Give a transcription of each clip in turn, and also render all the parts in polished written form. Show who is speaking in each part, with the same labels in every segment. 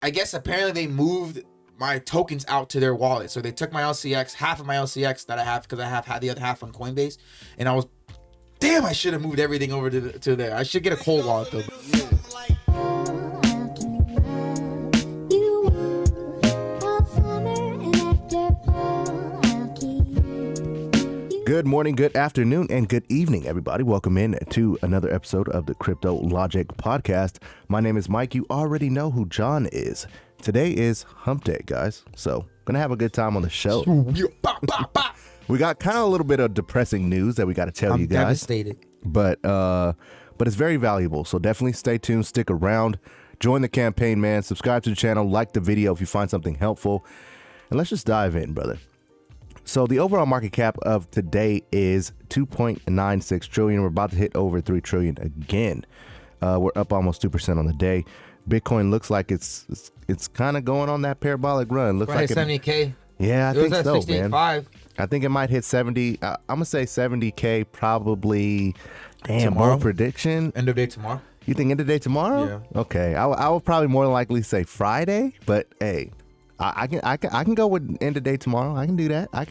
Speaker 1: I guess apparently they moved my tokens out to their wallet. So they took my LCX, half of my LCX that I have, because I have had the other half on Coinbase, and I was, damn, I should have moved everything over to there. I should get a cold wallet though.
Speaker 2: Good morning, good afternoon, and good evening, everybody. Welcome in to another episode of the Crypto Logic Podcast. My name is Mike. You already know who John is. Today is Hump Day, guys. So, gonna have a good time on the show. We got kind of a little bit of depressing news that we got to tell you guys.
Speaker 1: I'm devastated.
Speaker 2: But it's very valuable. So definitely stay tuned, stick around, join the campaign, man. Subscribe to the channel, like the video if you find something helpful, and let's just dive in, brother. So the overall market cap of today is 2.96 trillion. We're about to hit over 3 trillion again. We're up almost 2% on the day. Bitcoin looks like it's kind of going on that parabolic run. Looks like
Speaker 1: 70K.
Speaker 2: Yeah, I think so, man.
Speaker 1: 68.5.
Speaker 2: I think it might hit 70. I'm gonna say 70K probably. Damn,
Speaker 1: Tomorrow?
Speaker 2: bold prediction.
Speaker 1: End of day tomorrow.
Speaker 2: You think end of day tomorrow?
Speaker 1: Yeah.
Speaker 2: Okay, I will probably more likely say Friday, but hey. I can go with end of day tomorrow. I can do that.
Speaker 1: Like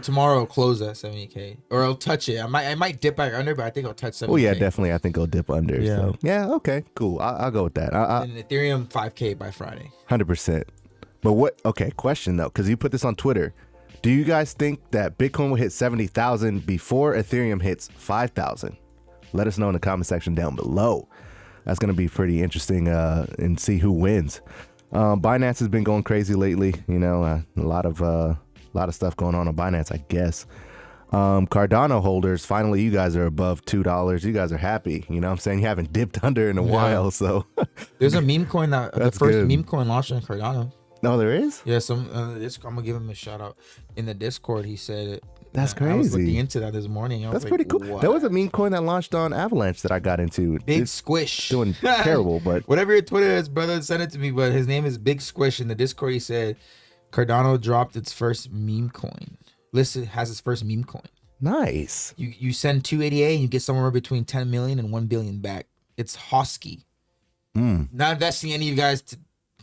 Speaker 1: tomorrow, it'll close at 70K, or it'll touch it. I might dip back under, but I think I'll touch 70K.
Speaker 2: Oh yeah, definitely. I think it'll dip under.
Speaker 1: Yeah.
Speaker 2: So yeah. Okay. Cool. I'll go with that.
Speaker 1: And Ethereum 5K by Friday.
Speaker 2: 100%. But what? Okay. Question though, because you put this on Twitter. Do you guys think that Bitcoin will hit 70,000 before Ethereum hits 5,000? Let us know in the comment section down below. That's gonna be pretty interesting. And see who wins. Binance has been going crazy lately, you know, a lot of stuff going on Binance, I guess. Cardano holders, finally, you guys are above $2. You guys are happy. You know what I'm saying? You haven't dipped under in a while, so.
Speaker 1: There's a meme coin the first
Speaker 2: good.
Speaker 1: meme coin launched on Cardano.
Speaker 2: No, there is?
Speaker 1: Yeah, I'm gonna give him a shout out. In the Discord, he said it.
Speaker 2: That's
Speaker 1: I was
Speaker 2: crazy.
Speaker 1: looking into that this morning.
Speaker 2: That's pretty cool.
Speaker 1: What?
Speaker 2: There was a meme coin that launched on Avalanche that I got into.
Speaker 1: Big
Speaker 2: It's
Speaker 1: Squish.
Speaker 2: doing terrible, but.
Speaker 1: Whatever your Twitter is, brother, send it to me. But his name is Big Squish. In the Discord, he said Cardano dropped its first meme coin. Listed has its first meme coin.
Speaker 2: Nice.
Speaker 1: You send 288 and you get somewhere between 10 million and 1 billion back. It's Hosky. Not investing any of you guys.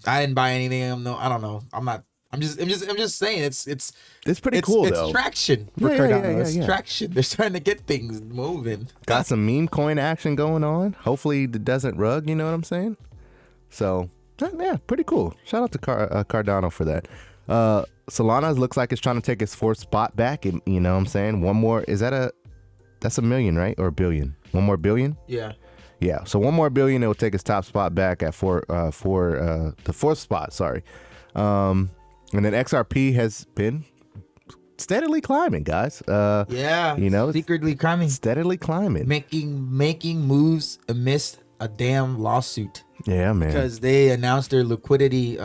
Speaker 1: I didn't buy anything. I don't know. I'm just saying it's
Speaker 2: pretty cool though.
Speaker 1: It's traction for Cardano. It's traction. They're starting to get things moving.
Speaker 2: Got some meme coin action going on. Hopefully it doesn't rug. You know what I'm saying? So yeah, pretty cool. Shout out to Cardano for that. Solana looks like it's trying to take its fourth spot back. And, you know what I'm saying? One more. That's a million, right? Or a billion? One more billion?
Speaker 1: Yeah.
Speaker 2: Yeah. So one more billion, it will take its top spot back at the fourth spot. Sorry. And then XRP has been steadily climbing, guys.
Speaker 1: Yeah.
Speaker 2: You know,
Speaker 1: secretly climbing.
Speaker 2: Steadily climbing.
Speaker 1: Making moves amidst a damn lawsuit.
Speaker 2: Yeah, man.
Speaker 1: Because they announced their liquidity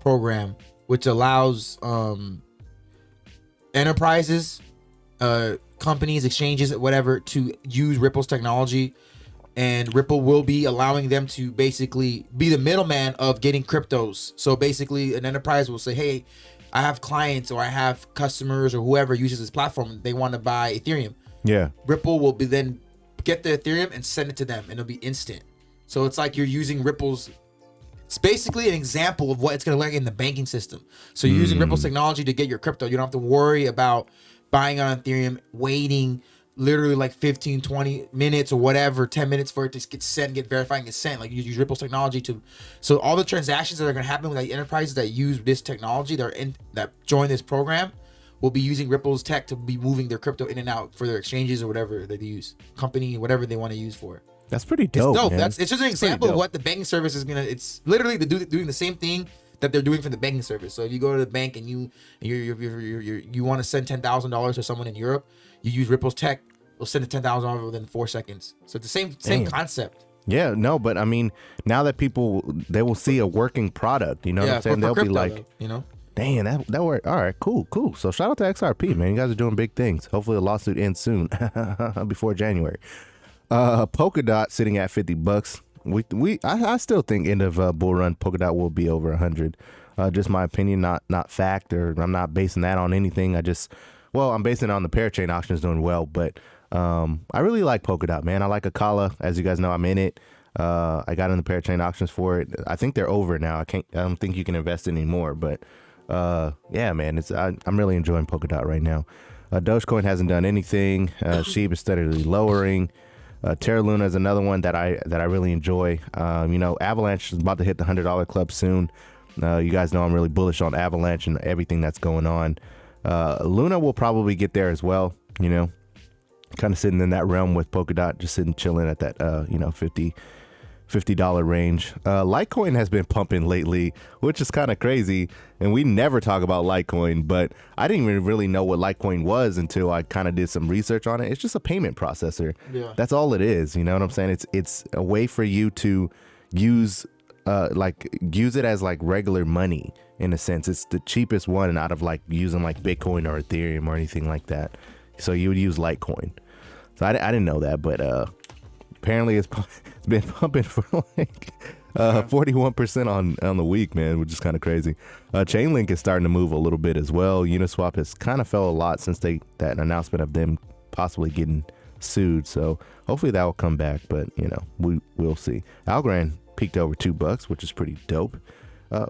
Speaker 1: program, which allows enterprises, companies, exchanges, whatever, to use Ripple's technology. And Ripple will be allowing them to basically be the middleman of getting cryptos. So basically an enterprise will say, hey, I have clients or I have customers or whoever uses this platform. They want to buy Ethereum.
Speaker 2: Yeah.
Speaker 1: Ripple will be then get the Ethereum and send it to them, and it'll be instant. So it's like you're using Ripple's. It's basically an example of what it's going to look like in the banking system. So you're using Ripple's technology to get your crypto. You don't have to worry about buying on Ethereum, waiting literally like 15, 20 minutes or whatever, 10 minutes for it to get sent, get verified and get sent. Like you use Ripple's technology to, so all the transactions that are going to happen with like enterprises that use this technology, that join this program, will be using Ripple's tech to be moving their crypto in and out for their exchanges or whatever they use, company, whatever they want to use for it.
Speaker 2: That's pretty dope.
Speaker 1: It's dope.
Speaker 2: Man.
Speaker 1: It's just an example of what the banking service is gonna. It's literally doing the same thing that they're doing for the banking service. So if you go to the bank and you want to send $10,000 to someone in Europe, you use Ripple's tech, it'll send the $10,000 within 4 seconds. So it's the same concept.
Speaker 2: Yeah, no, but I mean, now that they will see a working product, you know what I'm saying? They'll
Speaker 1: crypto,
Speaker 2: be like,
Speaker 1: though, you know,
Speaker 2: dang, that worked. All right, cool. So shout out to XRP, man. You guys are doing big things. Hopefully the lawsuit ends soon, before January. Polkadot sitting at $50. I still think end of bull run Polkadot will be over 100. Just my opinion, not fact, or I'm not basing that on anything. I'm basing it on the parachain auctions doing well, but I really like Polkadot, man. I like Akala. As you guys know, I'm in it. I got in the parachain auctions for it. I think they're over now. I don't think you can invest anymore. But yeah, man, I'm really enjoying Polkadot right now. Dogecoin hasn't done anything. SHIB is steadily lowering. Terra Luna is another one that I really enjoy. Avalanche is about to hit the $100 club soon. You guys know I'm really bullish on Avalanche and everything that's going on. Luna will probably get there as well. Kind of sitting in that realm with Polkadot, just sitting chilling at that $50 range. Litecoin has been pumping lately, which is kind of crazy. And we never talk about Litecoin, but I didn't even really know what Litecoin was until I kind of did some research on it. It's just a payment processor.
Speaker 1: Yeah.
Speaker 2: That's all it is. You know what I'm saying? It's a way for you to use it as like regular money in a sense. It's the cheapest one out of like using like Bitcoin or Ethereum or anything like that. So you would use Litecoin. So I didn't know that, but apparently it's been pumping for like 41% on the week, man, which is kind of crazy. Chainlink is starting to move a little bit as well. Uniswap has kind of fell a lot since that announcement of them possibly getting sued. So hopefully that will come back, but we'll see. Algorand peaked over $2, which is pretty dope.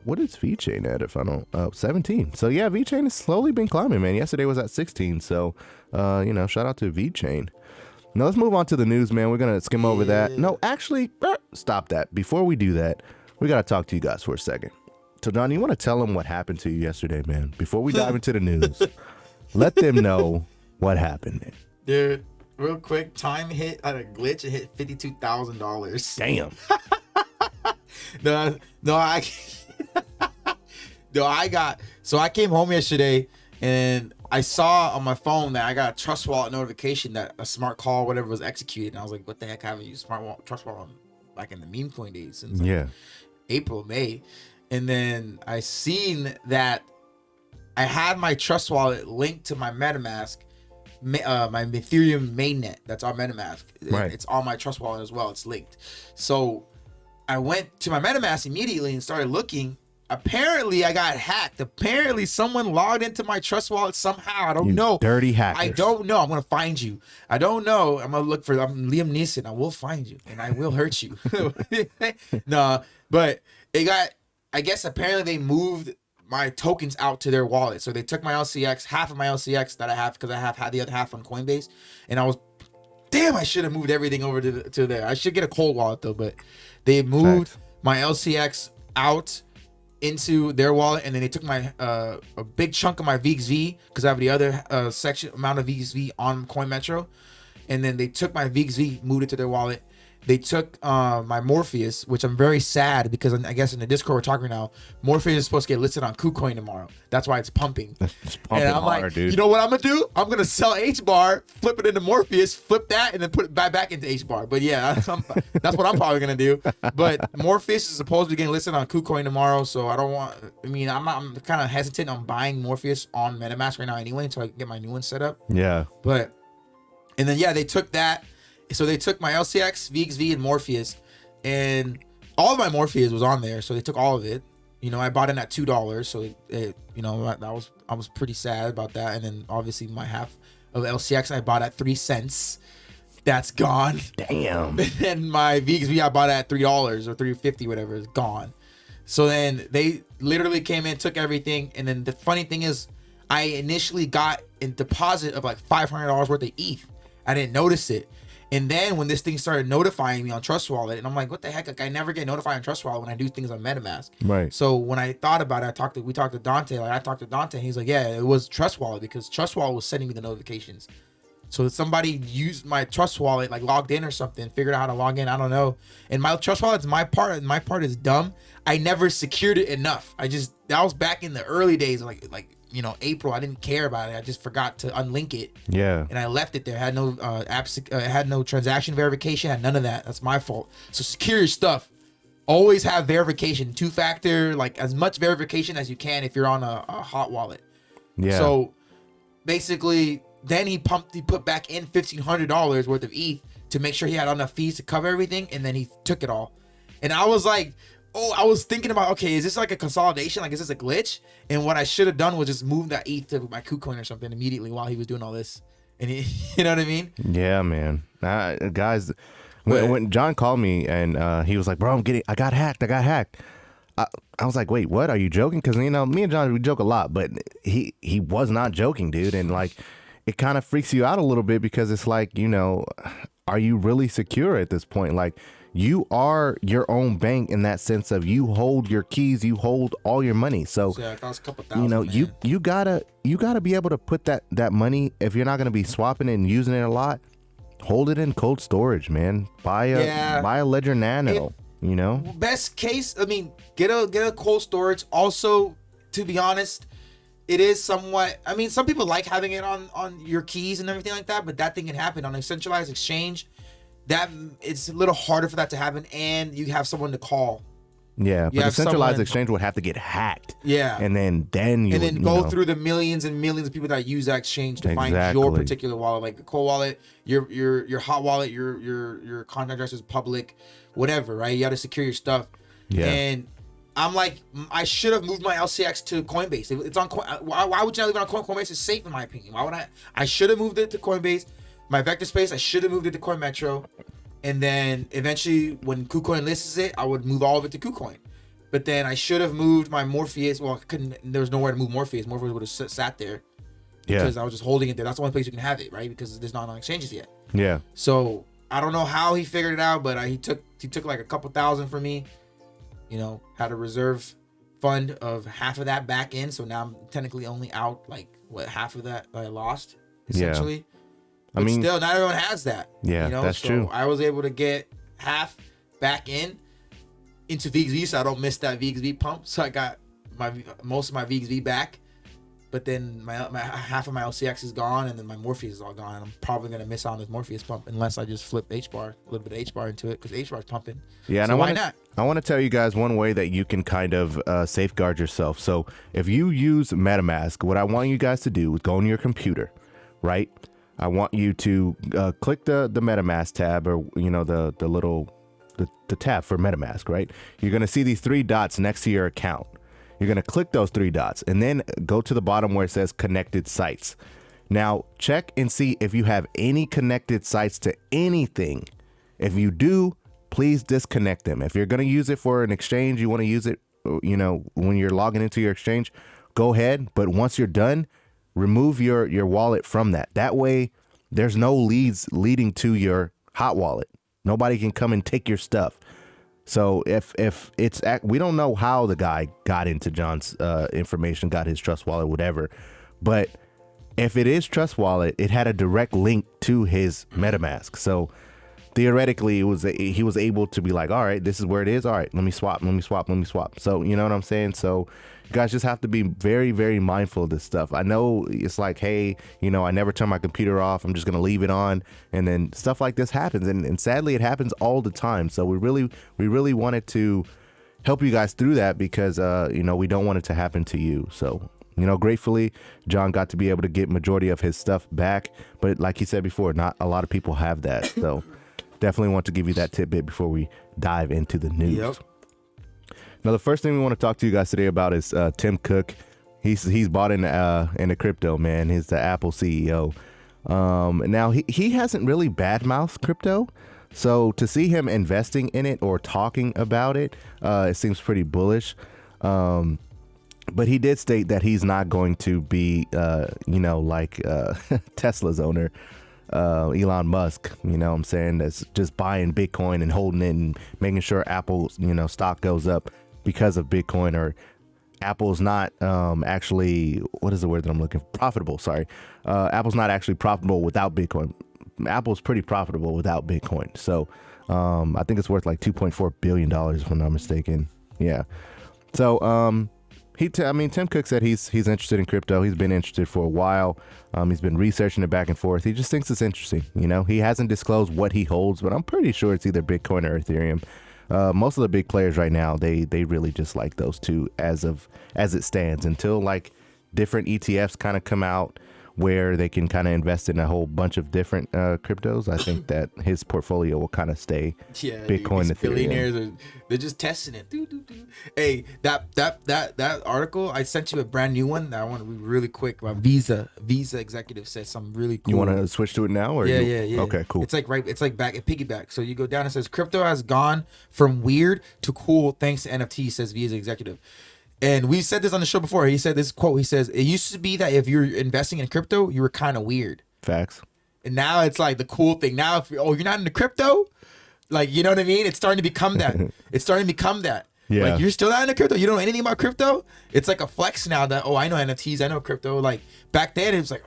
Speaker 2: What is VeChain at? If I don't, 17. So yeah, VeChain has slowly been climbing, man. Yesterday was at 16. So, shout out to VeChain. Now let's move on to the news, man. We're going to skim over that. No, actually, stop that. Before we do that, we got to talk to you guys for a second. So Don, you want to tell them what happened to you yesterday, man? Before we dive into the news, let them know what happened.
Speaker 1: Dude, real quick, time hit at a glitch. It hit $52,000.
Speaker 2: Damn.
Speaker 1: So I came home yesterday and I saw on my phone that I got a Trust Wallet notification that a smart call, whatever, was executed. And I was like, what the heck? I haven't used Trust Wallet back in the meme coin days since April, May. And then I seen that I had my Trust Wallet linked to my MetaMask, my Ethereum mainnet. That's on MetaMask.
Speaker 2: Right.
Speaker 1: It's on my Trust Wallet as well. It's linked. So I went to my MetaMask immediately and started looking. Apparently, I got hacked. Apparently, someone logged into my Trust Wallet somehow. I don't know.
Speaker 2: Dirty hackers.
Speaker 1: I don't know. I'm going to find you. I don't know. I'm going to look for I'm Liam Neeson. I will find you, and I will hurt you. No, but I guess apparently they moved my tokens out to their wallet. So they took my LCX, half of my LCX that I have, because I have had the other half on Coinbase. And I should have moved everything over to there. I should get a cold wallet, though, but they moved my LCX out into their wallet, and then they took my a big chunk of my VXV, because I have the other amount of VXV on CoinMetro, and then they took my VXV, moved it to their wallet. They took my Morpheus, which I'm very sad, because I guess in the Discord we're talking now, Morpheus is supposed to get listed on KuCoin tomorrow. That's why it's pumping.
Speaker 2: It's pumping
Speaker 1: and I'm
Speaker 2: hard,
Speaker 1: like,
Speaker 2: dude.
Speaker 1: You know what I'm gonna do? I'm gonna sell HBAR, flip it into Morpheus, flip that, and then put it back into HBAR. But yeah, that's what I'm probably gonna do. But Morpheus is supposed to be getting listed on KuCoin tomorrow, so I'm kind of hesitant on buying Morpheus on MetaMask right now anyway, until I can get my new one set up.
Speaker 2: Yeah.
Speaker 1: And then they took that. So they took my LCX, VXV, and Morpheus, and all of my Morpheus was on there. So they took all of it. I bought it at $2, so I was pretty sad about that. And then obviously my half of LCX I bought at 3 cents. That's gone.
Speaker 2: Damn.
Speaker 1: And my VXV I bought at $3 or $3.50, whatever, is gone. So then they literally came in, took everything, and then the funny thing is, I initially got a deposit of like $500 worth of ETH. I didn't notice it. And then when this thing started notifying me on Trust Wallet, and I'm like, what the heck? Like, I never get notified on Trust Wallet when I do things on MetaMask.
Speaker 2: Right.
Speaker 1: So when I thought about it, we talked to Dante. I talked to Dante, and he's like, yeah, it was Trust Wallet, because Trust Wallet was sending me the notifications. So somebody used my Trust Wallet, like logged in or something, figured out how to log in. I don't know. And my Trust Wallet's my part. My part is dumb. I never secured it enough. That was back in the early days, like April. I didn't care about it. I just forgot to unlink it.
Speaker 2: Yeah. And
Speaker 1: I left it there. Had no had no transaction verification. Had none of that. That's my fault. So secure your stuff. Always have verification, 2-factor, like as much verification as you can if you're on a hot wallet.
Speaker 2: Yeah.
Speaker 1: So basically, then he put back in $1,500 worth of ETH to make sure he had enough fees to cover everything, and then he took it all. And I was like, I was thinking about, okay, is this like a consolidation? Like, is this a glitch? And what I should have done was just move that ETH to my KuCoin or something immediately while he was doing all this. And you know what I mean?
Speaker 2: Yeah, man. Guys, When John called me and he was like, bro, I got hacked. I was like, wait, what? Are you joking? Because, me and John, we joke a lot, but he was not joking, dude. And like, it kind of freaks you out a little bit because it's like, are you really secure at this point? Like, you are your own bank in that sense of you hold your keys, you hold all your money. So
Speaker 1: yeah, that was a couple thousand,
Speaker 2: you gotta be able to put that money, if you're not gonna be swapping it and using it a lot, hold it in cold storage, man. Buy a Ledger Nano.
Speaker 1: Best case, get a cold storage. Also, to be honest, it is somewhat, some people like having it on your keys and everything like that, but that thing can happen on a centralized exchange. That it's a little harder for that to happen, and you have someone to call.
Speaker 2: Yeah, but the centralized exchange would have to get hacked.
Speaker 1: Yeah,
Speaker 2: and then
Speaker 1: go through the millions and millions of people that use that exchange to find your particular wallet, like the cold wallet, your hot wallet, your contact address is public, whatever, right? You got to secure your stuff.
Speaker 2: Yeah,
Speaker 1: and I'm like, I should have moved my LCX to Coinbase. It's on. Why would you not leave it on Coinbase? It's safe in my opinion. Why would I? I should have moved it to Coinbase. My Vectorspace, I should have moved it to CoinMetro, and then eventually when KuCoin lists it, I would move all of it to KuCoin. But then I should have moved my Morpheus. Well, I couldn't. There was nowhere to move Morpheus. Morpheus would have sat there because I was just holding it there. That's the only place you can have it, right? Because there's not on exchanges yet.
Speaker 2: Yeah.
Speaker 1: So I don't know how he figured it out, but he took like a couple thousand from me. Had a reserve fund of half of that back in. So now I'm technically only out like half of that I lost essentially.
Speaker 2: Yeah.
Speaker 1: But still, not everyone has that.
Speaker 2: Yeah, that's true.
Speaker 1: I was able to get half back into VXV, so I don't miss that VXV pump. So I got most of my VXV back, but then my half of my LCX is gone, and then my Morpheus is all gone. I'm probably gonna miss out on this Morpheus pump unless I just flip HBAR, a little bit of HBAR into it, because HBAR is pumping.
Speaker 2: Yeah,
Speaker 1: so
Speaker 2: and
Speaker 1: why not?
Speaker 2: I want to tell you guys one way that you can kind of safeguard yourself. So if you use MetaMask, what I want you guys to do is go on your computer, right? I want you to click the MetaMask tab, or the little tab for MetaMask, right? You're gonna see these 3 dots next to your account. You're gonna click those 3 dots and then go to the bottom where it says connected sites. Now check and see if you have any connected sites to anything. If you do, please disconnect them. If you're gonna use it for an exchange, you want to use it, when you're logging into your exchange, go ahead. But once you're done, remove your wallet from that. That way, there's no leads leading to your hot wallet. Nobody can come and take your stuff. So if it's we don't know how the guy got into John's information, got his Trust Wallet, whatever. But if it is Trust Wallet, it had a direct link to his MetaMask. So theoretically, he was able to be like, all right, this is where it is. All right, let me swap. So you know what I'm saying? So you guys just have to be very, very mindful of this stuff. I know it's like, hey, I never turn my computer off. I'm just going to leave it on. And then stuff like this happens. And sadly, it happens all the time. So we really wanted to help you guys through that because, we don't want it to happen to you. So, gratefully, John got to be able to get majority of his stuff back. But like he said before, not a lot of people have that. So definitely want to give you that tidbit before we dive into the news.
Speaker 1: Yep.
Speaker 2: Now, the first thing we want to talk to you guys today about is Tim Cook. He's bought in the crypto, man. He's the Apple CEO. Now, he hasn't really badmouthed crypto. So to see him investing in it or talking about it, it seems pretty bullish. But he did state that he's not going to be, like Tesla's owner, Elon Musk, what I'm saying, that's just buying Bitcoin and holding it and making sure Apple's, stock goes up because of Bitcoin, or Apple's not actually, what is the word that I'm looking for? Profitable, sorry. Apple's not actually profitable without Bitcoin. Apple's pretty profitable without Bitcoin. So I think it's worth like $2.4 billion if I'm not mistaken. Yeah. So Tim Cook said he's interested in crypto. He's been interested for a while. He's been researching it back and forth. He just thinks it's interesting. He hasn't disclosed what he holds, but I'm pretty sure it's either Bitcoin or Ethereum. Most of the big players right now, they really just like those two as it stands, until like different ETFs kind of come out, where they can kind of invest in a whole bunch of different cryptos, I think that his portfolio will kind of stay Bitcoin,
Speaker 1: dude,
Speaker 2: Ethereum.
Speaker 1: Billionaires they're just testing it. Hey, that article, I sent you a brand new one that I want to read really quick about Visa. Visa executive said something really cool.
Speaker 2: You want to switch to it now? Or
Speaker 1: Yeah.
Speaker 2: Okay, cool.
Speaker 1: It's like back at piggyback. So you go down and says crypto has gone from weird to cool thanks to NFT, says Visa executive. And we said this on the show before. He said this quote. He says, it used to be that if you're investing in crypto, you were kind of weird.
Speaker 2: Facts.
Speaker 1: And now it's like the cool thing. Now, if you're not into crypto, like, you know what I mean? It's starting to become that.
Speaker 2: Yeah.
Speaker 1: Like, you're still not into crypto. You don't know anything about crypto. It's like a flex now that, I know NFTs. I know crypto. Like, back then, it was like,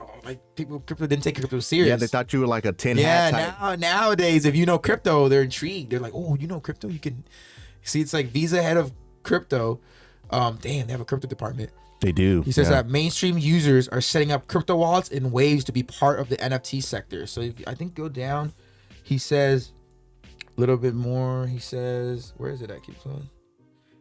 Speaker 1: crypto didn't take crypto serious.
Speaker 2: Yeah, they thought you were like a tin hat type.
Speaker 1: Nowadays, if you know crypto, they're intrigued. They're like, oh, you know crypto? You can see. It's like Visa head of crypto. Damn, they have a crypto department.
Speaker 2: They do.
Speaker 1: He says that mainstream users are setting up crypto wallets in waves to be part of the NFT sector. So if I think go down, he says a little bit more. He says, where is it at? Keep going.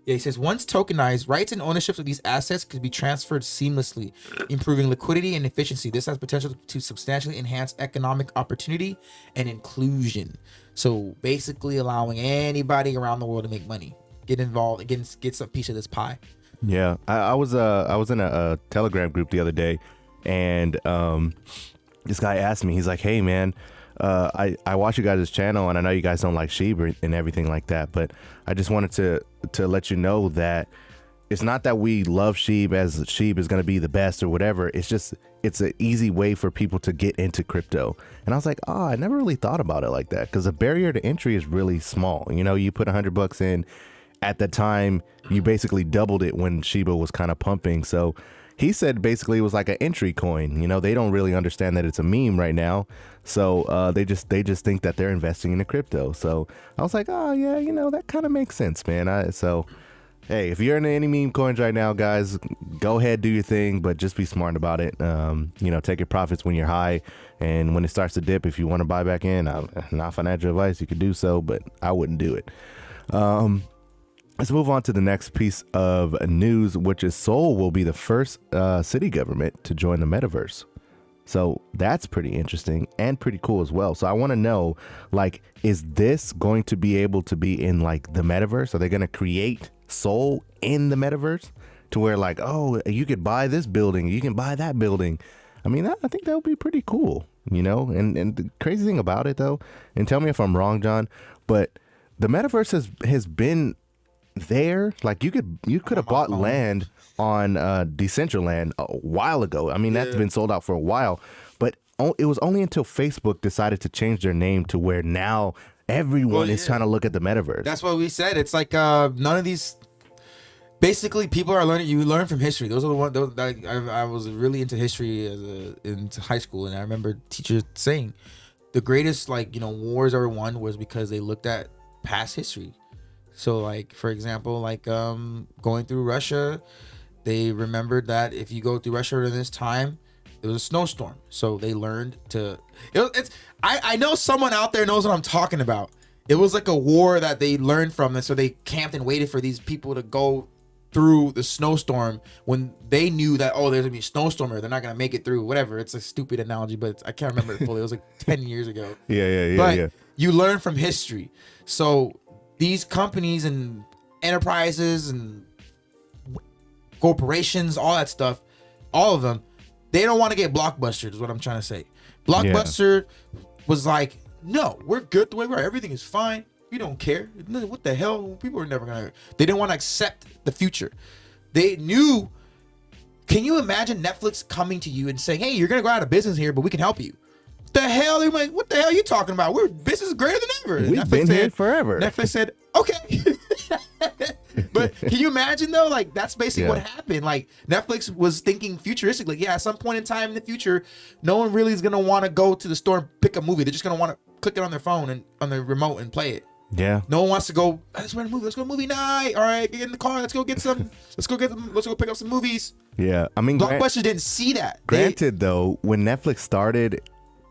Speaker 1: Yeah, he says once tokenized, rights and ownership of these assets could be transferred seamlessly, improving liquidity and efficiency. This has potential to substantially enhance economic opportunity and inclusion. So basically allowing anybody around the world to make money, get involved, get some piece of this pie.
Speaker 2: Yeah, I was in a Telegram group the other day, and this guy asked me, he's like, hey man, I watch you guys' channel, and I know you guys don't like SHIB and everything like that, but I just wanted to let you know that it's not that we love SHIB as SHIB is going to be the best or whatever. It's just, it's an easy way for people to get into crypto. And I was like, I never really thought about it like that, because the barrier to entry is really small. You know, you put $100 in. At the time, you basically doubled it when Shiba was kind of pumping. So he said basically it was like an entry coin. You know, they don't really understand that it's a meme right now. So they just think that they're investing in the crypto. So I was like, oh yeah, you know, that kind of makes sense, man. So hey, if you're into any meme coins right now, guys, go ahead, do your thing, but just be smart about it. You know, take your profits when you're high, and when it starts to dip, if you want to buy back in, not financial advice, you could do so, but I wouldn't do it. Let's move on to the next piece of news, which is Seoul will be the first city government to join the metaverse. So that's pretty interesting and pretty cool as well. So I want to know, like, is this going to be able to be in like the metaverse? Are they going to create Seoul in the metaverse to where like, oh, you could buy this building, you can buy that building? I mean, I think that would be pretty cool, you know? And the crazy thing about it though, and tell me if I'm wrong, John, but the metaverse has been there. Like you could have bought land on Decentraland a while ago. I mean, that's been sold out for a while, but it was only until Facebook decided to change their name to where now everyone is trying to look at the metaverse.
Speaker 1: That's what we said. It's like none of these. Basically, people are learning. You learn from history. Those are the ones. I was really into history into high school, and I remember teachers saying the greatest wars ever won was because they looked at past history. So like, for example, like going through Russia, they remembered that if you go through Russia during this time, there was a snowstorm. So they learned to, I know someone out there knows what I'm talking about. It was like a war that they learned from. And so they camped and waited for these people to go through the snowstorm when they knew that, oh, there's gonna be a snowstorm or they're not gonna make it through, whatever. It's a stupid analogy, but I can't remember it fully. It was like 10 years ago.
Speaker 2: Yeah.
Speaker 1: You learn from history. So these companies and enterprises and corporations, all that stuff, all of them, they don't want to get Blockbuster, is what I'm trying to say. Blockbuster was like, no, we're good the way we are. Everything is fine. We don't care. What the hell? People are never going to. They didn't want to accept the future. They knew. Can you imagine Netflix coming to you and saying, hey, you're going to go out of business here, but we can help you? The hell? They're like, what the hell are you talking about? Business is greater than ever.
Speaker 2: We've been here forever.
Speaker 1: Netflix said, okay. But can you imagine though? Like that's basically what happened. Like Netflix was thinking futuristic. Like, at some point in time in the future, no one really is gonna want to go to the store and pick a movie. They're just gonna want to click it on their phone and on their remote and play it. Yeah. No one wants to go, let's rent a movie. Let's go movie night. All right, get in the car. Let's go get some. Let's go pick up some movies.
Speaker 2: Yeah. I mean,
Speaker 1: Blockbuster didn't see that.
Speaker 2: Granted, though, when Netflix started,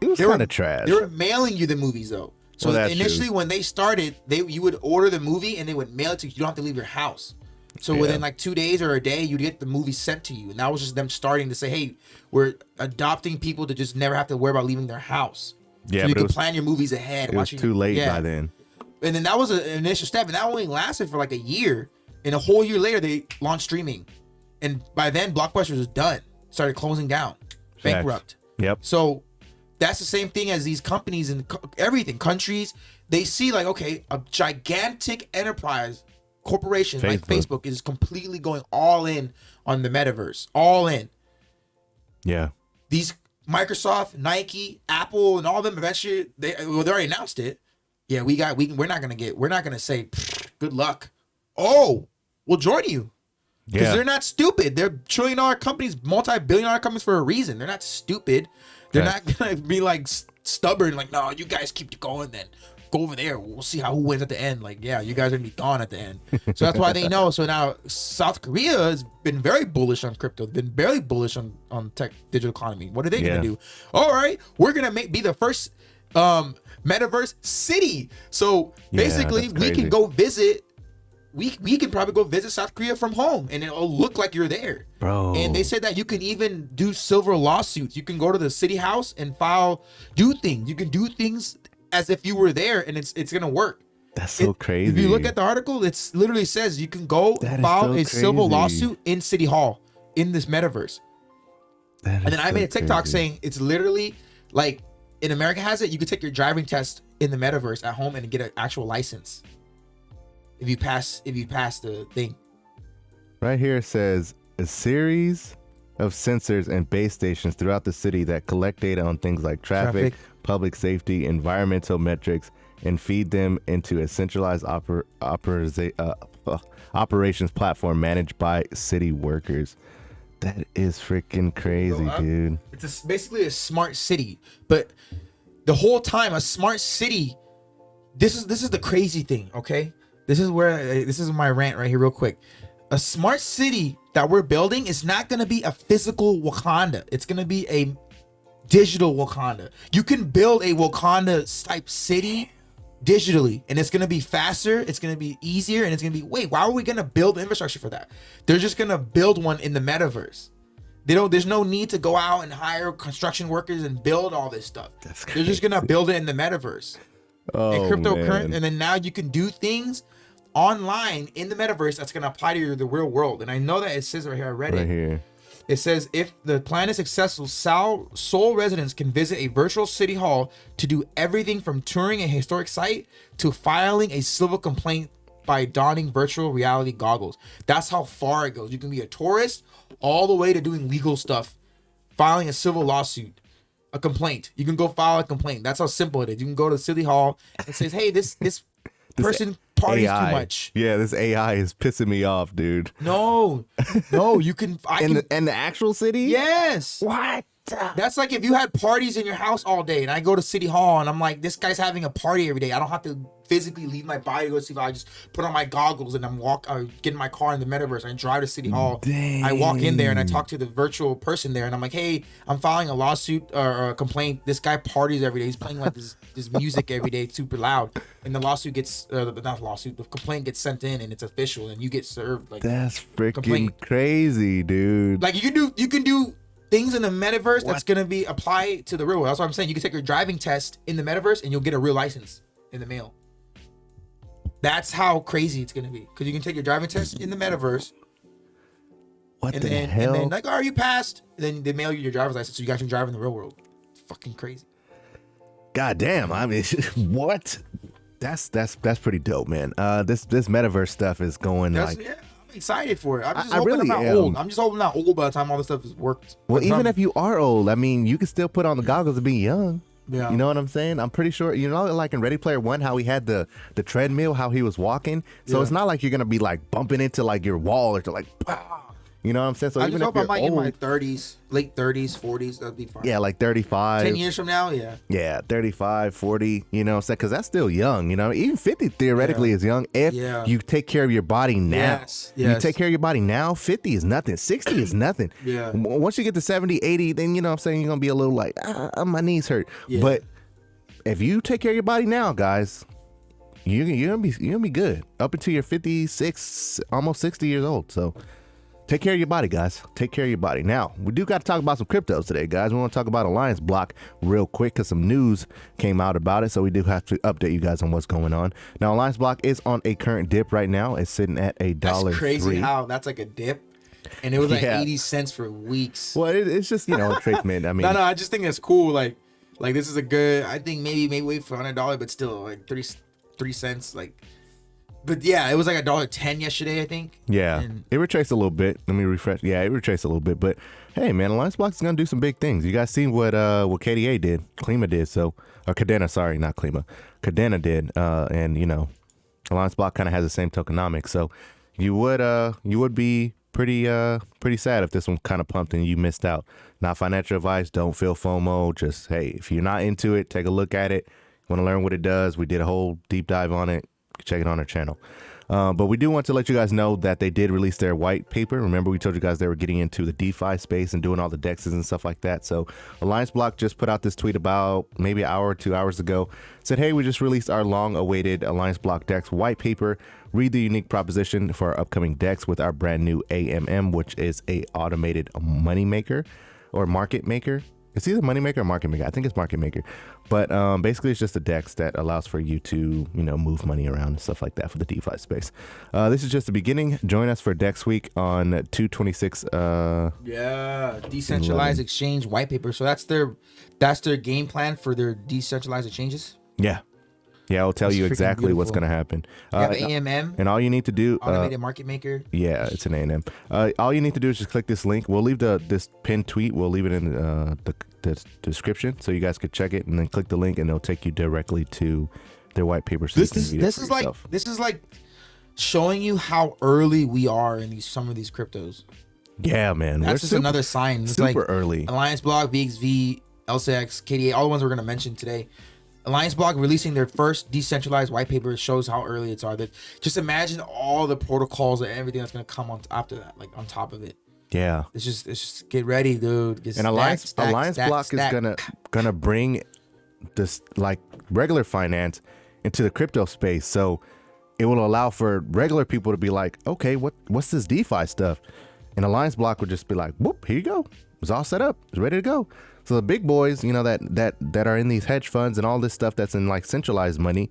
Speaker 2: it was kind of trash.
Speaker 1: They were mailing you the movies though. So initially, when they started, you would order the movie and they would mail it to you. You don't have to leave your house. So within like 2 days or a day, you'd get the movie sent to you. And that was just them starting to say, hey, we're adopting people to just never have to worry about leaving their house.
Speaker 2: Yeah,
Speaker 1: so you can plan your movies ahead.
Speaker 2: It was too late by then.
Speaker 1: And then that was an initial step. And that only lasted for like a year. And a whole year later, they launched streaming. And by then, Blockbuster was done. Started closing down. Bankrupt.
Speaker 2: Yep.
Speaker 1: So that's the same thing as these companies and everything. Countries, they see like, okay, a gigantic enterprise corporation like Facebook is completely going all in on the metaverse. All in.
Speaker 2: Yeah.
Speaker 1: These Microsoft, Nike, Apple, and all of them eventually, they already announced it. Yeah, we're not gonna say good luck. Oh, we'll join you. Because they're not stupid. They're trillion-dollar companies, multi-billion-dollar companies for a reason. They're not stupid. They're not gonna be like stubborn, like, no, you guys keep going then. Go over there. We'll see who wins at the end. Like, yeah, you guys are gonna be gone at the end. So that's why they know. So now South Korea has been very bullish on crypto. Been very bullish on tech, digital economy. What are they gonna do? All right, we're gonna be the first metaverse city. So basically, we can go visit. We can probably go visit South Korea from home, and it'll look like you're there,
Speaker 2: bro.
Speaker 1: And they said that you can even do silver lawsuits. You can go to the city house and do things. You can do things as if you were there, and it's gonna work.
Speaker 2: That's so crazy.
Speaker 1: If you look at the article, it's literally says you can go file a civil lawsuit in City Hall in this metaverse. And then I made a TikTok saying it's literally like in America has it. You could take your driving test in the metaverse at home and get an actual license. If you pass the thing.
Speaker 2: Right here it says a series of sensors and base stations throughout the city that collect data on things like traffic, public safety, environmental metrics, and feed them into a centralized operations platform managed by city workers. That is freaking crazy, dude.
Speaker 1: It's basically a smart city, but the whole time a smart city. This is the crazy thing, okay? This is my rant right here real quick. A smart city that we're building is not going to be a physical Wakanda. It's going to be a digital Wakanda. You can build a Wakanda type city digitally, and it's going to be faster, it's going to be easier, and it's going to be, wait, why are we going to build infrastructure for that? They're just going to build one in the metaverse. There's no need to go out and hire construction workers and build all this stuff. They're just going to build it in the metaverse. And cryptocurrency, and then now you can do things online in the metaverse that's going to apply to the real world. And I know that it says right here, I read it. It says if the plan is successful, Seoul residents can visit a virtual city hall to do everything from touring a historic site to filing a civil complaint by donning virtual reality goggles. That's how far it goes. You can be a tourist all the way to doing legal stuff, filing a civil lawsuit, a complaint. You can go file a complaint. That's how simple it is. You can go to City Hall and says, hey, this person parties too much.
Speaker 2: Yeah, this AI is pissing me off, dude.
Speaker 1: No, you can.
Speaker 2: In the actual city?
Speaker 1: Yes.
Speaker 2: What?
Speaker 1: That's like if you had parties in your house all day and I go to City Hall and I'm like, this guy's having a party every day. I don't have to physically leave my body to go to City Hall. I just put on my goggles and I'm get in my car in the metaverse. I drive to City Hall.
Speaker 2: Dang.
Speaker 1: I walk in there and I talk to the virtual person there and I'm like, hey, I'm filing a lawsuit or a complaint. This guy parties every day. He's playing like this music every day, super loud. And the lawsuit gets, the complaint gets sent in and it's official and you get served. Like,
Speaker 2: that's freaking crazy, dude.
Speaker 1: Like you can do things in the metaverse that's gonna be applied to the real world. That's what I'm saying. You can take your driving test in the metaverse and you'll get a real license in the mail. That's how crazy it's gonna be. Because you can take your driving test in the metaverse.
Speaker 2: What the hell?
Speaker 1: And then like, oh, you passed. And then they mail you your driver's license so you guys can drive in the real world. It's fucking crazy.
Speaker 2: God damn. I mean, what? That's pretty dope, man. This metaverse stuff is going like. Yeah.
Speaker 1: I'm excited for it. I'm just hoping I'm not old. I'm just hoping I'm not old by the time all this stuff is worked.
Speaker 2: Well, even if you are old, I mean, you can still put on the goggles and be young. Yeah. You know what I'm saying? I'm pretty sure, like in Ready Player One, how he had the treadmill, how he was walking. So it's not like you're going to be like bumping into like your wall or to like, pow. You know what I'm saying? So
Speaker 1: I
Speaker 2: even
Speaker 1: just
Speaker 2: if
Speaker 1: hope
Speaker 2: you're
Speaker 1: I'm like in my 30s, late 30s, 40s, that'd be fine.
Speaker 2: Yeah, like 35.
Speaker 1: 10 years from now, yeah.
Speaker 2: Yeah, 35, 40, you know what I'm saying? Because that's still young, Even 50 theoretically is young if you take care of your body now.
Speaker 1: Yes.
Speaker 2: You take care of your body now, 50 is nothing. 60 is nothing.
Speaker 1: Yeah.
Speaker 2: Once you get to 70, 80, then, you know what I'm saying, you're going to be a little like, my knees hurt. Yeah. But if you take care of your body now, guys, you're gonna be good up until you're 56, almost 60 years old. So take care of your body, guys. Take care of your body. Now, we do got to talk about some cryptos today, guys. We want to talk about Alliance Block real quick because some news came out about it. So we do have to update you guys on what's going on. Now, Alliance Block is on a current dip right now. It's sitting at $1.
Speaker 1: That's crazy how that's like a dip. And it was like
Speaker 2: Yeah.
Speaker 1: 80 cents for weeks.
Speaker 2: Well, it's just, treatment. I mean,
Speaker 1: No, I just think it's cool. Like this is a good, I think maybe wait for $100, but still like 3 cents. Like, but yeah, it was like $1.10 yesterday, I think.
Speaker 2: yeah,
Speaker 1: And
Speaker 2: it retraced a little bit. Let me refresh. Yeah, it retraced a little bit. But hey, man, Alliance Block is going to do some big things. You guys seen what KDA did, Klima did. So, or Cardano, sorry, not Klima. Cardano did. And, Alliance Block kind of has the same tokenomics. So you would be pretty sad if this one kind of pumped and you missed out. Not financial advice. Don't feel FOMO. Just, hey, if you're not into it, take a look at it. Want to learn what it does? We did a whole deep dive on it. Check it on our channel. But we do want to let you guys know that they did release their white paper. Remember, we told you guys they were getting into the DeFi space and doing all the DEXs and stuff like that. So Alliance Block just put out this tweet about maybe an hour or 2 hours ago. Said, hey, we just released our long-awaited Alliance Block DEX white paper. Read the unique proposition for our upcoming DEX with our brand new AMM, which is a automated money maker or market maker. It's either money maker or market maker. I think it's market maker. But basically, it's just a DEX that allows for you to, move money around and stuff like that for the DeFi space. This is just the beginning. Join us for DEX week on 226.
Speaker 1: yeah, decentralized exchange white paper. So that's their game plan for their decentralized exchanges.
Speaker 2: Yeah. Yeah, I'll tell
Speaker 1: That's
Speaker 2: you
Speaker 1: freaking
Speaker 2: exactly what's going
Speaker 1: beautiful.
Speaker 2: to happen.
Speaker 1: You have AMM,
Speaker 2: And all you need to do...
Speaker 1: automated market maker.
Speaker 2: Yeah, it's an A&M. All you need to do is just click this link. We'll leave this pinned tweet. We'll leave it in the description so you guys could check it and then click the link and it'll take you directly to their white paper. So
Speaker 1: This is like showing you how early we are in some of these cryptos.
Speaker 2: Yeah, man.
Speaker 1: That's just another sign. It's
Speaker 2: super
Speaker 1: like
Speaker 2: early.
Speaker 1: Alliance Block, VXV, LCX, KDA, all the ones we're gonna mention today. Alliance Block releasing their first decentralized white paper shows how early it's are. That just imagine all the protocols and everything that's gonna come on after that, like on top of it.
Speaker 2: Yeah.
Speaker 1: It's just get ready, dude. Get
Speaker 2: And Alliance Block is gonna bring this like regular finance into the crypto space. So it will allow for regular people to be like, okay, what's this DeFi stuff? And Alliance Block would just be like, whoop, here you go. It's all set up. It's ready to go. So the big boys, that are in these hedge funds and all this stuff that's in like centralized money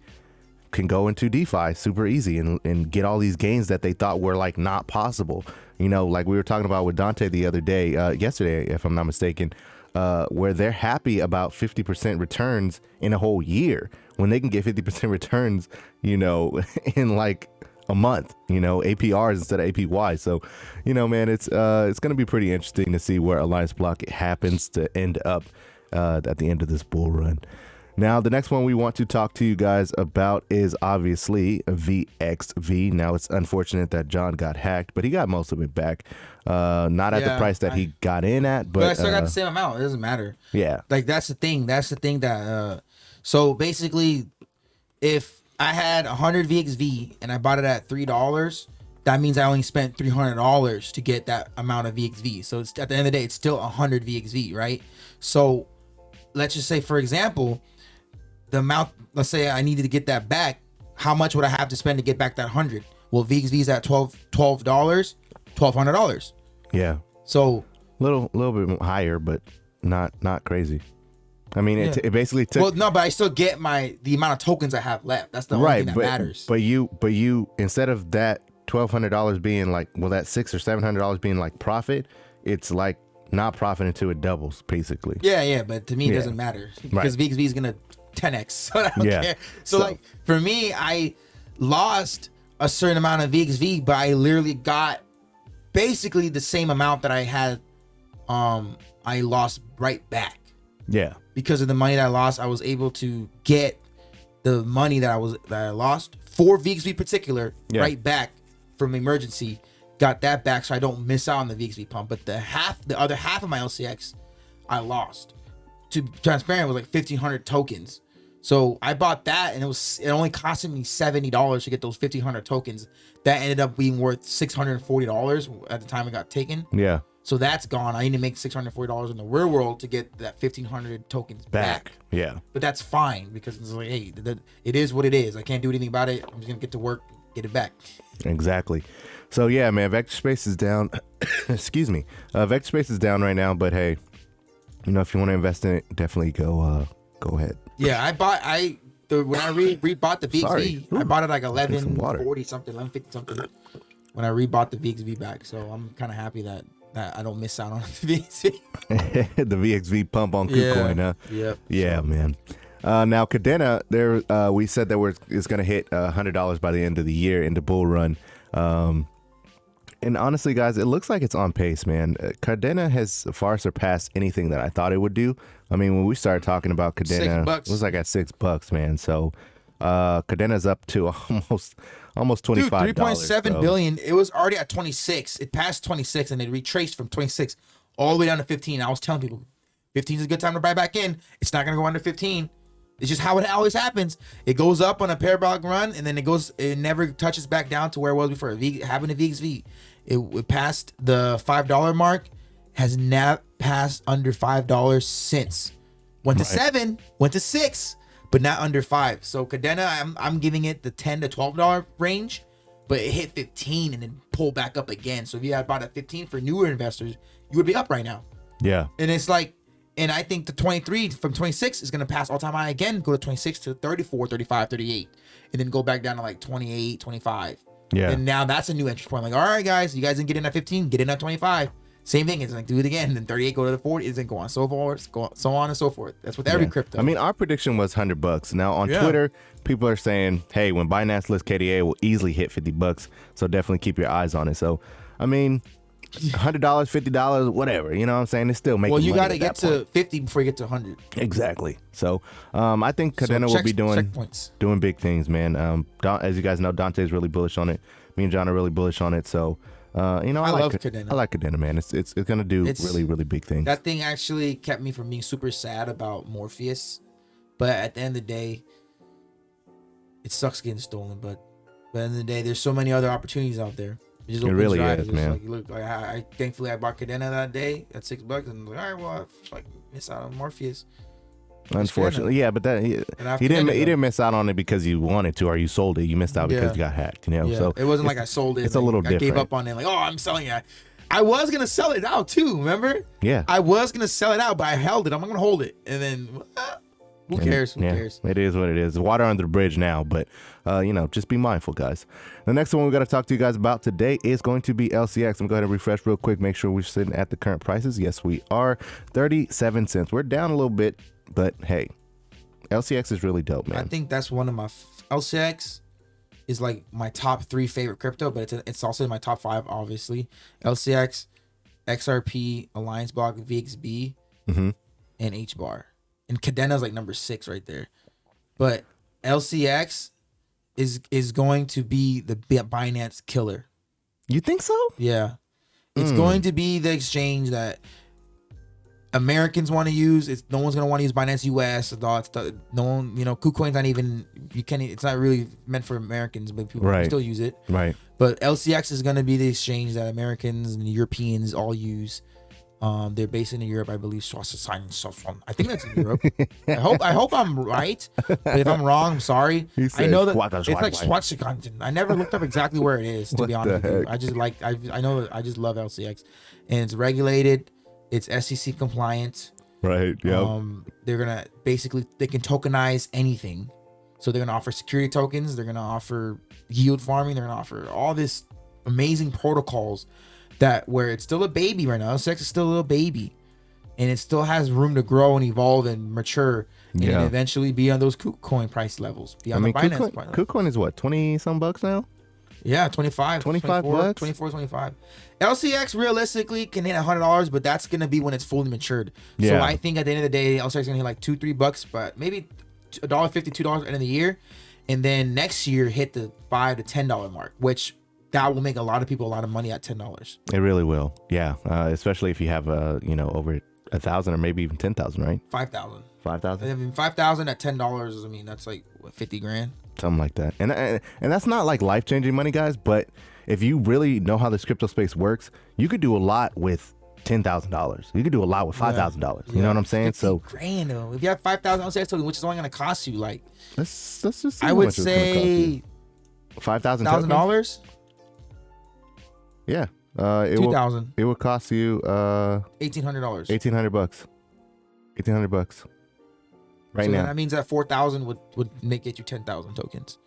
Speaker 2: can go into DeFi super easy and get all these gains that they thought were like not possible. Like we were talking about with Dante the other day, yesterday, if I'm not mistaken, where they're happy about 50% returns in a whole year when they can get 50% returns, in like a month, APRs instead of APY. So, man, it's going to be pretty interesting to see where Alliance Block happens to end up at the end of this bull run. Now, the next one we want to talk to you guys about is obviously VXV. Now, it's unfortunate that John got hacked, but he got most of it back. Not at the price that he got in at, but
Speaker 1: I still got the same amount. It doesn't matter.
Speaker 2: Yeah.
Speaker 1: Like that's the thing. That's the thing that. So basically, if I had 100 VXV and I bought it at $3, that means I only spent $300 to get that amount of VXV. So it's at the end of the day, it's still 100 VXV, right? So let's just say, for example, the amount, let's say I needed to get that back, how much would I have to spend to get back that 100? Well, VXV is at $1,200.
Speaker 2: Yeah.
Speaker 1: So
Speaker 2: little bit higher, but not crazy. I mean, it basically took.
Speaker 1: Well, no, but I still get the amount of tokens I have left. That's the only thing that matters.
Speaker 2: But you instead of that $1,200 being like, well, that $600 or $700 being like profit, it's like not profit until it doubles, basically.
Speaker 1: Yeah, but to me it doesn't matter because VXV is gonna 10x, so I don't care. So like for me, I lost a certain amount of VXV, but I literally got basically the same amount that I had. I lost right back.
Speaker 2: Yeah.
Speaker 1: Because of the money that I lost, I was able to get the money that I lost for VXV particular right back from emergency. Got that back so I don't miss out on the VXV pump. But the other half of my LCX, I lost. To be transparent, it was like 1,500 tokens. So I bought that and it only costed me $70 to get those 1,500 tokens. That ended up being worth $640 at the time it got taken.
Speaker 2: Yeah.
Speaker 1: So that's gone. I need to make $640 in the real world to get that 1,500 tokens back.
Speaker 2: Yeah.
Speaker 1: But that's fine because it's like, hey, it is what it is. I can't do anything about it. I'm just gonna get to work, get it back.
Speaker 2: Exactly. So yeah, man, Vectorspace is down. Excuse me. Vectorspace is down right now, but hey, you know, if you want to invest in it, definitely go ahead.
Speaker 1: Yeah, when I rebought the VXV,
Speaker 2: Sorry.
Speaker 1: I bought it like
Speaker 2: Some water.
Speaker 1: 1140 something, 1150 something. When I rebought the VXV back, so I'm kind of happy that I don't miss out on the VXV.
Speaker 2: The VXV pump on KuCoin, huh?
Speaker 1: Yep.
Speaker 2: Yeah, man. Now Cardano, there we said that it's going to hit $100 by the end of the year in the bull run. And honestly, guys, it looks like it's on pace, man. Cardano has far surpassed anything that I thought it would do. I mean, when we started talking about Cardano, it was like at $6, man. So Cardano's up to almost $25.
Speaker 1: Dude, 3.7 billion. It was already at 26. It passed 26 and it retraced from 26 all the way down to 15. I was telling people 15 is a good time to buy back in. It's not going to go under 15. It's just how it always happens. It goes up on a parabolic run and then it never touches back down to where it was before. Having a VXV, it passed the $5 mark, has not passed under $5 since. Went to 7, went to 6, but not under 5. So Cardano, I'm giving it the $10 to $12 range, but it hit 15 and then pulled back up again. So if you had bought at 15 for newer investors, you would be up right now.
Speaker 2: Yeah.
Speaker 1: And it's like, and I think the 23 from 26 is going to pass all-time high again, go to 26 to 34, 35, 38, and then go back down to like 28, 25.
Speaker 2: Yeah.
Speaker 1: And now that's a new entry point. Like, all right, guys, you guys didn't get in at 15, get in at 25. Same thing. It's like, do it again. Then 38, go to the 40. It's then go on so forth, so on and so forth. That's with every crypto.
Speaker 2: I mean, our prediction was $100. Now on Twitter, people are saying, hey, when Binance lists KDA, it will easily hit $50. So definitely keep your eyes on it. So, I mean, $100, $50, whatever. You know what I'm saying? It's still making money.
Speaker 1: Well, you got to get to 50 before you get to 100.
Speaker 2: Exactly. So, I think Cardano will be doing big things, man. As you guys know, Dante's really bullish on it. Me and John are really bullish on it. So, you know, I love Cardano. I like Cardano, man. It's gonna do really, really big things.
Speaker 1: That thing actually kept me from being super sad about Morpheus, but at the end of the day, it sucks getting stolen. But at the end of the day, there's so many other opportunities out there.
Speaker 2: It really is, man.
Speaker 1: Thankfully, I bought Cardano that day at $6, and like, all right, well, I miss out on Morpheus.
Speaker 2: Unfortunately, yeah, but that he didn't miss out on it because you wanted to or you sold it. You missed out because you got hacked. You know, so
Speaker 1: it wasn't like I sold it.
Speaker 2: It's a little different.
Speaker 1: I gave up on it. Like, oh, I'm selling it. I was gonna sell it out too. Remember?
Speaker 2: Yeah.
Speaker 1: I was gonna sell it out, but I held it. I'm gonna hold it, and then who cares? Who cares?
Speaker 2: It is what it is. Water under the bridge now, but you know, just be mindful, guys. The next one we got to talk to you guys about today is going to be LCX. I'm going to go ahead and refresh real quick. Make sure we're sitting at the current prices. Yes, we are. 37 cents. We're down a little bit, but hey. LCX is really dope, man.
Speaker 1: I think that's one of my LCX is like my top 3 favorite crypto, but it's also in my top 5, obviously. LCX, XRP, Alliance Block, VXV, and HBAR. And Cardano's like number 6 right there. But LCX is going to be the Binance killer.
Speaker 2: You think so?
Speaker 1: Yeah. It's going to be the exchange that Americans want to use. No one's gonna want to use Binance US. No one, you know, KuCoin's not even. You can't. It's not really meant for Americans, but people can still use it. Right. But LCX is gonna be the exchange that Americans and Europeans all use. They're based in Europe, I believe. I think that's in Europe. I hope I'm right. But if I'm wrong, I'm sorry. I know that it's like Swaziland. I never looked up exactly where it is. To be honest with you, I just love LCX, and it's regulated. It's SEC compliant. Right. Yeah. They can tokenize anything. So they're gonna offer security tokens. They're gonna offer yield farming. They're gonna offer all this amazing protocols where it's still a baby right now. LCX is still a little baby, and it still has room to grow and evolve and mature, and eventually be on those KuCoin price levels. The Binance price.
Speaker 2: KuCoin is what, 20 some bucks now?
Speaker 1: Yeah, 25
Speaker 2: bucks?
Speaker 1: 24, 25. LCX realistically can hit $100, but that's going to be when it's fully matured. Yeah. So I think at the end of the day, LCX is going to hit like $2-3, but maybe $1.50, $2 at the end of the year. And then next year, hit the $5 to $10 mark, which that will make a lot of people a lot of money at $10.
Speaker 2: It really will. Yeah. Especially if you have, over 1,000 or maybe even 10,000, right?
Speaker 1: 5,000.
Speaker 2: 5,000?
Speaker 1: I mean, 5,000 at $10, I mean, that's like, what, 50 grand?
Speaker 2: Something like that. And that's not like life-changing money, guys, but if you really know how this crypto space works, you could do a lot with $10,000. You could do a lot with $5,000. You know what I'm saying? So
Speaker 1: grand though. If you have 5,000 LCX tokens, which is only going to cost you like,
Speaker 2: let's just see
Speaker 1: I
Speaker 2: how
Speaker 1: would
Speaker 2: much it's gonna cost you.
Speaker 1: say
Speaker 2: $5,000. Yeah. It will.
Speaker 1: 2,000.
Speaker 2: It would cost you
Speaker 1: $1,800.
Speaker 2: $1,800. $1,800 right
Speaker 1: So
Speaker 2: now.
Speaker 1: that means that 4,000 would get you 10,000 tokens.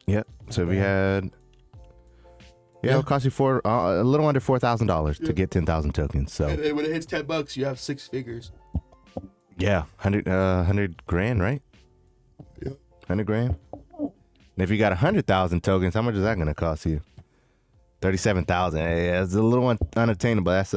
Speaker 2: Yep. So if we had,
Speaker 1: Yeah.
Speaker 2: it would cost you a little under $4,000 to get 10,000 tokens. So
Speaker 1: And then when it hits $10, you have 6 figures.
Speaker 2: yeah, 100 grand, right?
Speaker 1: Yeah.
Speaker 2: 100 grand. And if you got 100,000 tokens, how much is that going to cost you? 37,000. Yeah, it's a little unattainable. That's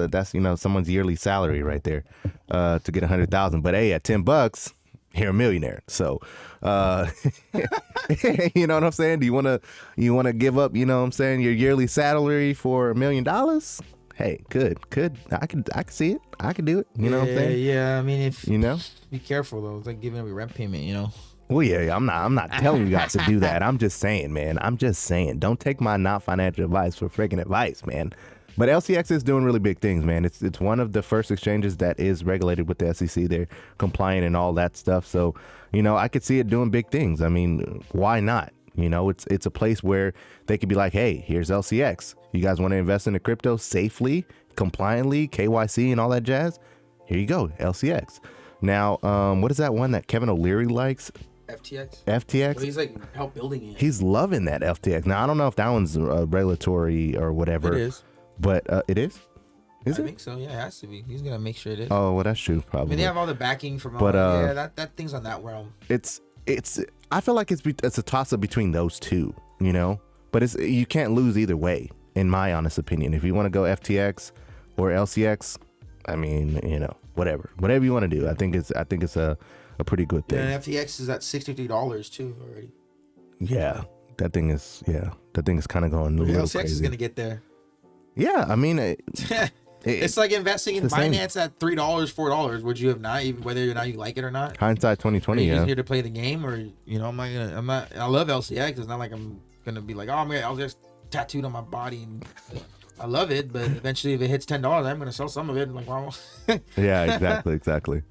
Speaker 2: someone's yearly salary right there, to get 100,000. But hey, at $10, you're a millionaire. So, you know what I'm saying? Do you want to give up? You know what I'm saying? Your yearly salary for $1 million? Hey, good. I can see it. I can do it. You know what I'm saying?
Speaker 1: Yeah. I mean, if
Speaker 2: be
Speaker 1: careful though. It's like giving up your rent payment.
Speaker 2: Well, yeah, I'm not telling you guys to do that. I'm just saying, man. Don't take my not financial advice for freaking advice, man. But LCX is doing really big things, man. It's one of the first exchanges that is regulated with the SEC. They're compliant and all that stuff. So, I could see it doing big things. I mean, why not? It's a place where they could be like, hey, here's LCX. You guys want to invest in the crypto safely, compliantly, KYC and all that jazz? Here you go, LCX. Now, what is that one that Kevin O'Leary likes? FTX.
Speaker 1: Well, he's like help building it.
Speaker 2: He's loving that FTX. Now I don't know if that one's regulatory or whatever.
Speaker 1: It is.
Speaker 2: But it is. I
Speaker 1: think so. Yeah, it has to be. He's gonna make sure it is.
Speaker 2: Oh well, that's true. Probably.
Speaker 1: I mean, they have all the backing from.
Speaker 2: But
Speaker 1: that thing's on that realm.
Speaker 2: It's. I feel like it's a toss up between those two. But you can't lose either way, in my honest opinion. If you want to go FTX or LCX, I mean, whatever you want to do. I think it's a pretty good thing.
Speaker 1: Yeah, and FTX is at $63 too already.
Speaker 2: Yeah, that thing is kind of going a little
Speaker 1: LCX
Speaker 2: crazy.
Speaker 1: is gonna get there.
Speaker 2: Yeah, I mean,
Speaker 1: it's like investing in Binance at $3, $4. Would you have not, even whether or not you like it or not?
Speaker 2: Hindsight 2020.
Speaker 1: Are you
Speaker 2: yeah.
Speaker 1: just here to play the game, or I'm not. I love LCX. It's not like I'm gonna be like, oh, I'm gonna LCX tattooed on my body. And I love it, but eventually, if it hits $10, I'm gonna sell some of it. I'm like, wow.
Speaker 2: Yeah, exactly.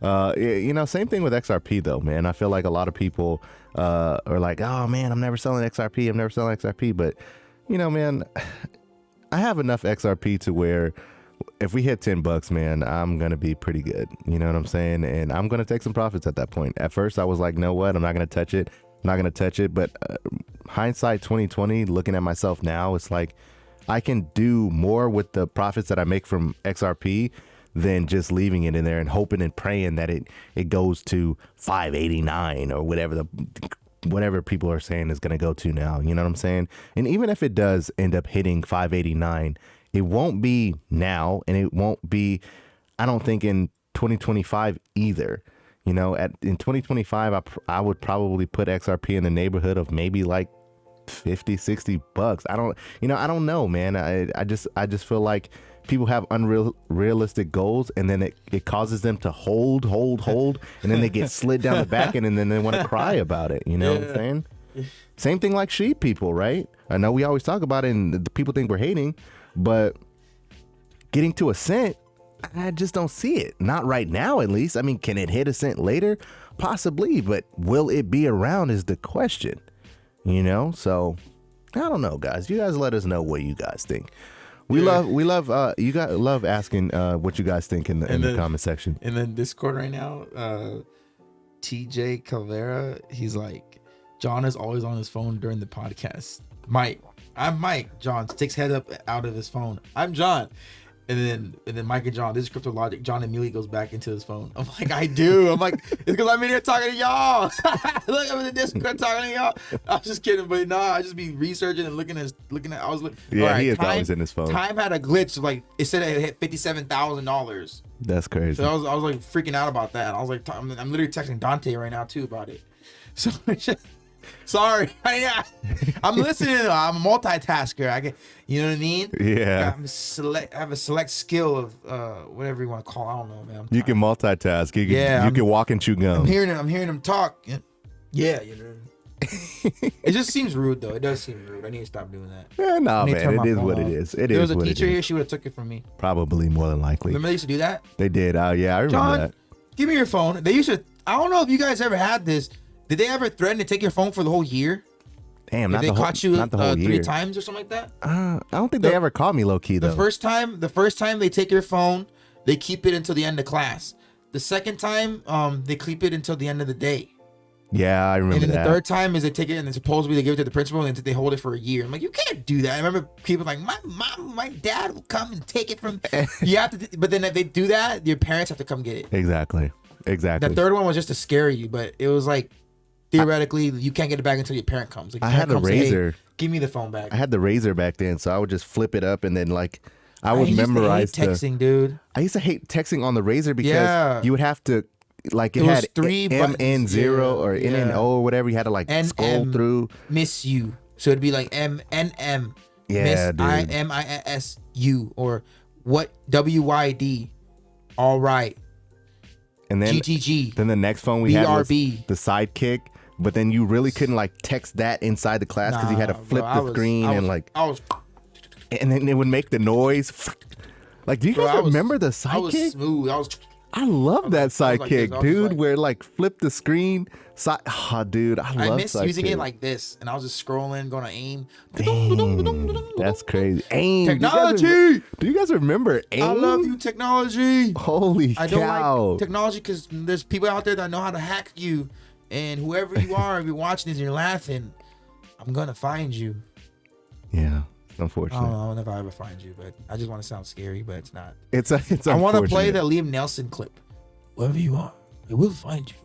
Speaker 2: Same thing with XRP though, man. I feel like a lot of people are like, oh man, I'm never selling XRP. But man, I have enough XRP to where if we hit $10, man, I'm gonna be pretty good. You know what I'm saying? And I'm gonna take some profits at that point. At first, I was like, no, what? I'm not gonna touch it. But hindsight 2020, looking at myself now, it's like I can do more with the profits that I make from XRP than just leaving it in there and hoping and praying that it goes to 589 or whatever people are saying is going to go to now. You know what I'm saying? And even if it does end up hitting 589, it won't be now, and it won't be, I don't think, in 2025 either. In 2025, I would probably put XRP in the neighborhood of maybe like $50-$60. I don't know, man. I just feel like people have unrealistic goals, and then it causes them to hold, and then they get slid down the back end, and then they want to cry about it. You know what I'm saying? Same thing like sheep people, right? I know we always talk about it, and the people think we're hating, but getting to a cent, I just don't see it. Not right now, at least. I mean, can it hit a cent later? Possibly, but will it be around is the question. So I don't know, guys. You guys let us know what you guys think. We love you guys love asking what you guys think in the comment section.
Speaker 1: In the Discord right now, TJ Calvera, he's like, John is always on his phone during the podcast. I'm Mike. John sticks head up out of his phone. I'm John. And then Mike and John, this is Crypto Logic. John immediately goes back into his phone. I'm like, I do. I'm like, it's because I'm in here talking to y'all. Look, I'm in the Discord talking to y'all. I was just kidding, but nah, I just be researching and looking at. I was looking.
Speaker 2: Yeah, right, he is always in his phone.
Speaker 1: Time had a glitch. Like it said it hit $57,000.
Speaker 2: That's crazy.
Speaker 1: So I was like freaking out about that. I was like, I'm literally texting Dante right now too about it. So sorry, I'm listening. I'm a multitasker. I can, you know what I mean?
Speaker 2: Yeah.
Speaker 1: I have a select skill of whatever you want to call. I don't know, man.
Speaker 2: You can multitask. You can walk and chew gum.
Speaker 1: I'm hearing him talk. Yeah, you know. It just seems rude though. It does seem rude. I need to stop doing that.
Speaker 2: No,
Speaker 1: I need to turn
Speaker 2: man,
Speaker 1: my
Speaker 2: it is
Speaker 1: phone
Speaker 2: what it
Speaker 1: off.
Speaker 2: is.
Speaker 1: If there was a teacher here, she would have took it from me.
Speaker 2: Probably, more than likely.
Speaker 1: Remember they used to do that?
Speaker 2: They did. Yeah, I remember
Speaker 1: John,
Speaker 2: that.
Speaker 1: give me your phone. They used to. I don't know if you guys ever had this. Did they ever threaten to take your phone for the whole year?
Speaker 2: Damn,
Speaker 1: If
Speaker 2: not
Speaker 1: they
Speaker 2: the whole,
Speaker 1: caught you
Speaker 2: not the whole year.
Speaker 1: 3 times or something like that?
Speaker 2: I don't think they ever caught me low key though.
Speaker 1: The first time they take your phone, they keep it until the end of class. The second time, they keep it until the end of the day.
Speaker 2: Yeah, I remember
Speaker 1: And then
Speaker 2: that.
Speaker 1: the third time is they take it and then supposedly they give it to the principal and they hold it for a year. I'm like, you can't do that. I remember people like, my mom, my dad will come and take it from. You have to, but then if they do that, your parents have to come get it.
Speaker 2: Exactly.
Speaker 1: The third one was just to scare you, but it was like theoretically you can't get it back until your parent comes. Like,
Speaker 2: I had a Razor.
Speaker 1: Hey, give me the phone back.
Speaker 2: I had the Razor back then, so I would just flip it up and then like I would
Speaker 1: used
Speaker 2: memorize
Speaker 1: to hate texting, dude.
Speaker 2: I used to hate texting on the Razor because you would have to like it had
Speaker 1: 3
Speaker 2: MN0 or NNO or whatever. You had to like scroll through.
Speaker 1: Miss you, so it'd be like MNM.
Speaker 2: Yeah,
Speaker 1: miss
Speaker 2: dude.
Speaker 1: IMISU or what WYD. All right.
Speaker 2: And then
Speaker 1: GTG.
Speaker 2: Then the next phone we had was
Speaker 1: BRB.
Speaker 2: the Sidekick, but then you really couldn't like text that inside the class because you had to flip the screen and then it would make the noise. Like, do you guys remember the Sidekick?
Speaker 1: I was smooth.
Speaker 2: I love that Sidekick,
Speaker 1: like
Speaker 2: dude.
Speaker 1: like,
Speaker 2: where like flip the screen. Dude, I love
Speaker 1: miss
Speaker 2: Sidekick.
Speaker 1: using it like this, and I was just scrolling, going to AIM.
Speaker 2: Dang, that's crazy. AIM.
Speaker 1: Technology.
Speaker 2: Do you guys remember AIM?
Speaker 1: I love you, technology.
Speaker 2: Holy cow.
Speaker 1: I don't like technology because there's people out there that know how to hack you, and whoever you are, if you're watching this and you're laughing, I'm gonna find you.
Speaker 2: Yeah. Unfortunately,
Speaker 1: I don't know if I ever find you, but I just want to sound scary, but it's not.
Speaker 2: It's
Speaker 1: I want to play the Liam Nelson clip. Wherever you are, it will find you.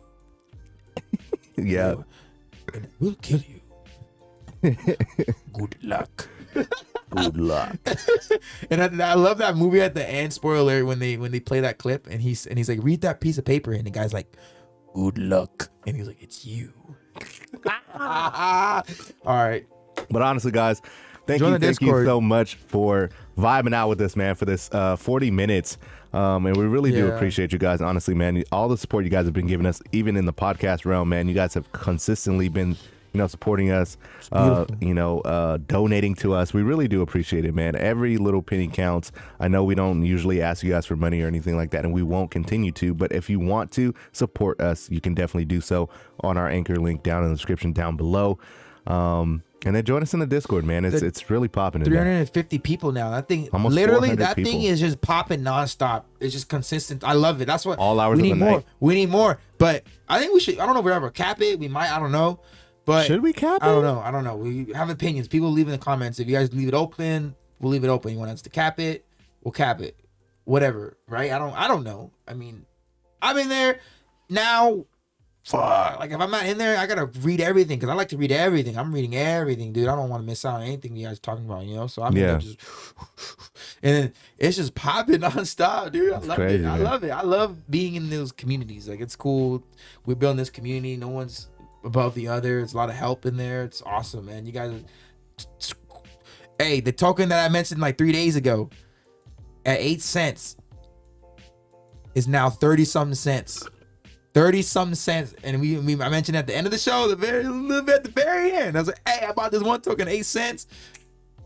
Speaker 2: Yeah,
Speaker 1: and it will kill you. Good luck.
Speaker 2: Good luck.
Speaker 1: And I love that movie at the end. Spoiler alert, when they play that clip and he's like, read that piece of paper, and the guy's like, good luck, and he's like, it's you. All right.
Speaker 2: But honestly, guys, thank you so much for vibing out with us, man, for this 40 minutes. And we really do appreciate you guys. Honestly, man, all the support you guys have been giving us, even in the podcast realm, man, you guys have consistently been, supporting us, donating to us. We really do appreciate it, man. Every little penny counts. I know we don't usually ask you guys for money or anything like that, and we won't continue to, but if you want to support us, you can definitely do so on our Anchor link down in the description down below. And then join us in the Discord, man. It's really popping.
Speaker 1: 350 people now. That thing, almost literally, that thing is just popping nonstop. It's just consistent. I love it. That's what
Speaker 2: all hours
Speaker 1: we
Speaker 2: of the
Speaker 1: need more.
Speaker 2: night.
Speaker 1: We need more. But I think we should. I don't know if we ever cap it. We might. I don't know. But
Speaker 2: should we cap it?
Speaker 1: I don't know. We have opinions. People leave in the comments. If you guys leave it open, we'll leave it open. You want us to cap it? We'll cap it. Whatever. Right? I don't know. I mean, I'm in there now. Fuck. Like, if I'm not in there, I gotta read everything because I like to read everything. I'm reading everything, dude. I don't want to miss out on anything you guys are talking about, So I'm in there just, and then it's just popping nonstop, dude. I love it. I love it. I love being in those communities. Like, it's cool. We're building this community. No one's above the other. It's a lot of help in there. It's awesome, man. You guys hey, the token that I mentioned like 3 days ago at 8 cents is now 30-something cents. 30-something cents. And I mentioned at the end of the show, at the very end, I was like, hey, I bought this one token, 8 cents.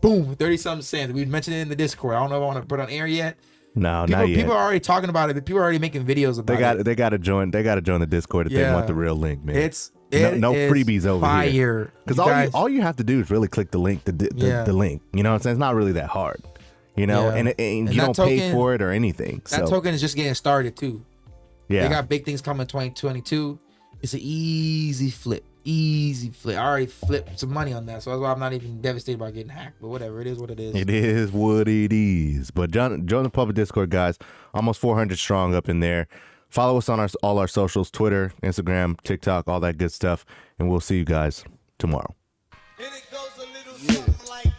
Speaker 1: Boom, 30-something cents. We mentioned it in the Discord. I don't know if I want to put it on air yet.
Speaker 2: No, not yet.
Speaker 1: People are already talking about it. People are already making videos about it.
Speaker 2: They got to join the Discord if they want the real link, man. No freebies over
Speaker 1: here.
Speaker 2: Because all you have to do is really click the link, the link. You know what I'm saying? It's not really that hard. And you don't pay for it or anything.
Speaker 1: That token is just getting started too.
Speaker 2: Yeah.
Speaker 1: They got big things coming in 2022. It's an easy flip. I already flipped some money on that, so that's why I'm not even devastated about getting hacked. But whatever, it is what it is.
Speaker 2: It is what it is. But join the public Discord, guys. Almost 400 strong up in there. Follow us on all our socials, Twitter, Instagram, TikTok, all that good stuff. And we'll see you guys tomorrow.
Speaker 3: And it goes a little something like